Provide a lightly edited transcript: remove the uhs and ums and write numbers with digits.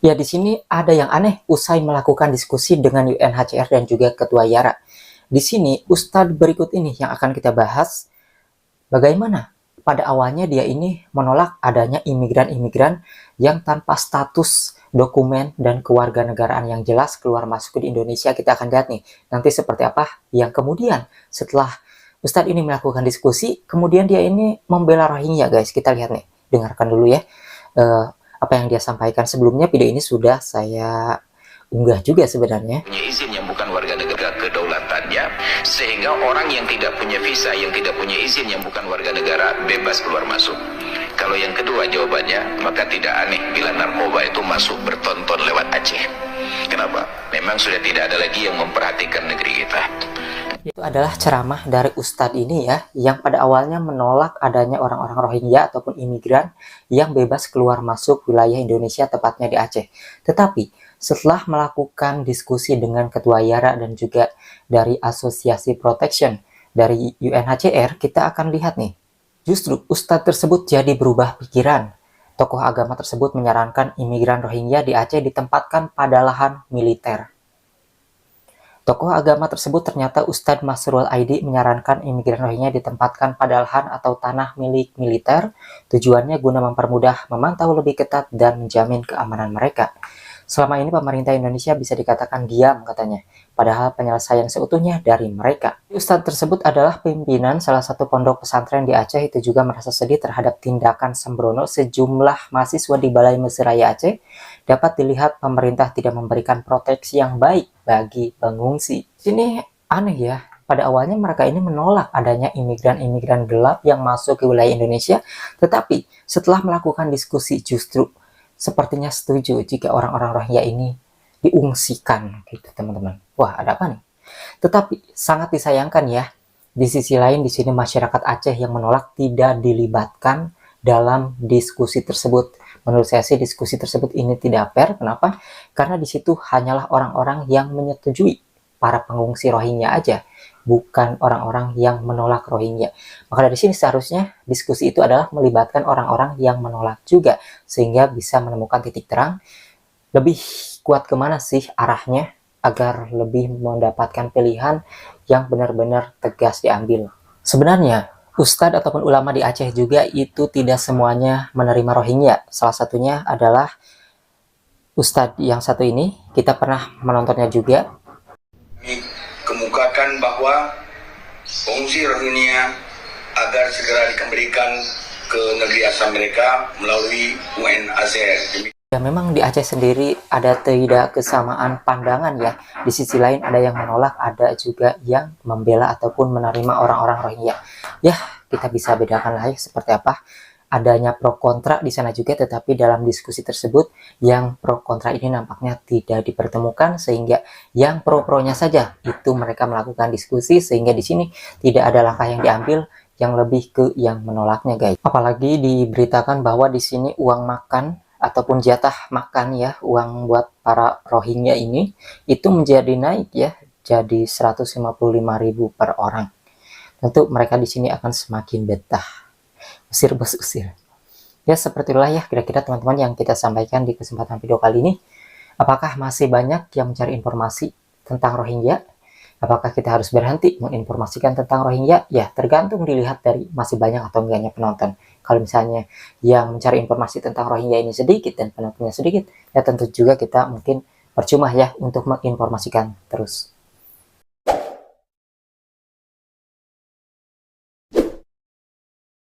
Ya, di sini ada yang aneh usai melakukan diskusi dengan UNHCR dan juga Ketua Yara. Di sini, Ustadz berikut ini yang akan kita bahas, bagaimana pada awalnya dia ini menolak adanya imigran-imigran yang tanpa status dokumen dan kewarganegaraan yang jelas keluar masuk ke Indonesia. Kita akan lihat nih, nanti seperti apa yang kemudian setelah Ustadz ini melakukan diskusi, kemudian dia ini membela Rohingya, guys. Kita lihat nih, dengarkan dulu ya. Apa yang dia sampaikan sebelumnya. Video ini sudah saya unggah juga sebenarnya. Punya izin yang bukan warga negara kedaulatannya, sehingga orang yang tidak punya visa, yang tidak punya izin yang bukan warga negara bebas keluar masuk. Kalau yang kedua jawabannya, maka tidak aneh bila narkoba itu masuk bertonton lewat Aceh. Kenapa? Memang sudah tidak ada lagi yang memperhatikan negeri kita. Itu adalah ceramah dari Ustadz ini ya, yang pada awalnya menolak adanya orang-orang Rohingya ataupun imigran yang bebas keluar masuk wilayah Indonesia, tepatnya di Aceh. Tetapi setelah melakukan diskusi dengan Ketua Yara dan juga dari Asosiasi Protection dari UNHCR, kita akan lihat nih, justru Ustadz tersebut jadi berubah pikiran. Tokoh agama tersebut menyarankan imigran Rohingya di Aceh ditempatkan pada lahan militer. Tokoh agama tersebut ternyata Ustadz Masrul Aidi menyarankan imigran Rohingya ditempatkan pada lahan atau tanah milik militer, tujuannya guna mempermudah memantau lebih ketat dan menjamin keamanan mereka. Selama ini pemerintah Indonesia bisa dikatakan diam katanya, padahal penyelesaian seutuhnya dari mereka. Ustadz tersebut adalah pimpinan salah satu pondok pesantren di Aceh, itu juga merasa sedih terhadap tindakan sembrono sejumlah mahasiswa di Balai Mesir Raya Aceh. Dapat dilihat pemerintah tidak memberikan proteksi yang baik bagi pengungsi. Ini aneh ya, pada awalnya mereka ini menolak adanya imigran-imigran gelap yang masuk ke wilayah Indonesia, tetapi setelah melakukan diskusi justru sepertinya setuju jika orang-orang Rohingya ini diungsikan gitu teman-teman. Wah, ada apa nih? Tetapi sangat disayangkan ya, di sisi lain di sini masyarakat Aceh yang menolak tidak dilibatkan dalam diskusi tersebut. Menurut saya sih diskusi tersebut ini tidak fair. Kenapa? Karena di situ hanyalah orang-orang yang menyetujui para pengungsi Rohingya aja, bukan orang-orang yang menolak Rohingya. Maka dari sini seharusnya diskusi itu adalah melibatkan orang-orang yang menolak juga, sehingga bisa menemukan titik terang lebih kuat kemana sih arahnya, agar lebih mendapatkan pilihan yang benar-benar tegas diambil. Sebenarnya Ustadz ataupun ulama di Aceh juga itu tidak semuanya menerima Rohingya. Salah satunya adalah Ustadz yang satu ini, kita pernah menontonnya juga. Kemukakan bahwa pengungsi Rohingya agar segera dikembalikan ke negeri asal mereka melalui UNHCR. Ya, memang di Aceh sendiri ada tidak kesamaan pandangan ya. Di sisi lain ada yang menolak, ada juga yang membela ataupun menerima orang-orang Rohingya. Ya, kita bisa bedakan lah ya seperti apa. Adanya pro kontra di sana juga, tetapi dalam diskusi tersebut yang pro kontra ini nampaknya tidak dipertemukan, sehingga yang pro-pronya saja itu mereka melakukan diskusi, sehingga di sini tidak ada langkah yang diambil yang lebih ke yang menolaknya, guys. Apalagi diberitakan bahwa di sini uang makan ataupun jatah makan ya, uang buat para Rohingya ini itu menjadi naik ya, jadi 155.000 per orang. Tentu mereka di sini akan semakin betah. Usir bos usir. Ya, seperti itulah ya kira-kira teman-teman yang kita sampaikan di kesempatan video kali ini. Apakah masih banyak yang mencari informasi tentang Rohingya? Apakah kita harus berhenti menginformasikan tentang Rohingya? Ya, tergantung dilihat dari masih banyak atau enggaknya penonton. Kalau misalnya yang mencari informasi tentang Rohingya ini sedikit dan penontonnya sedikit, ya tentu juga kita mungkin percuma ya untuk menginformasikan terus.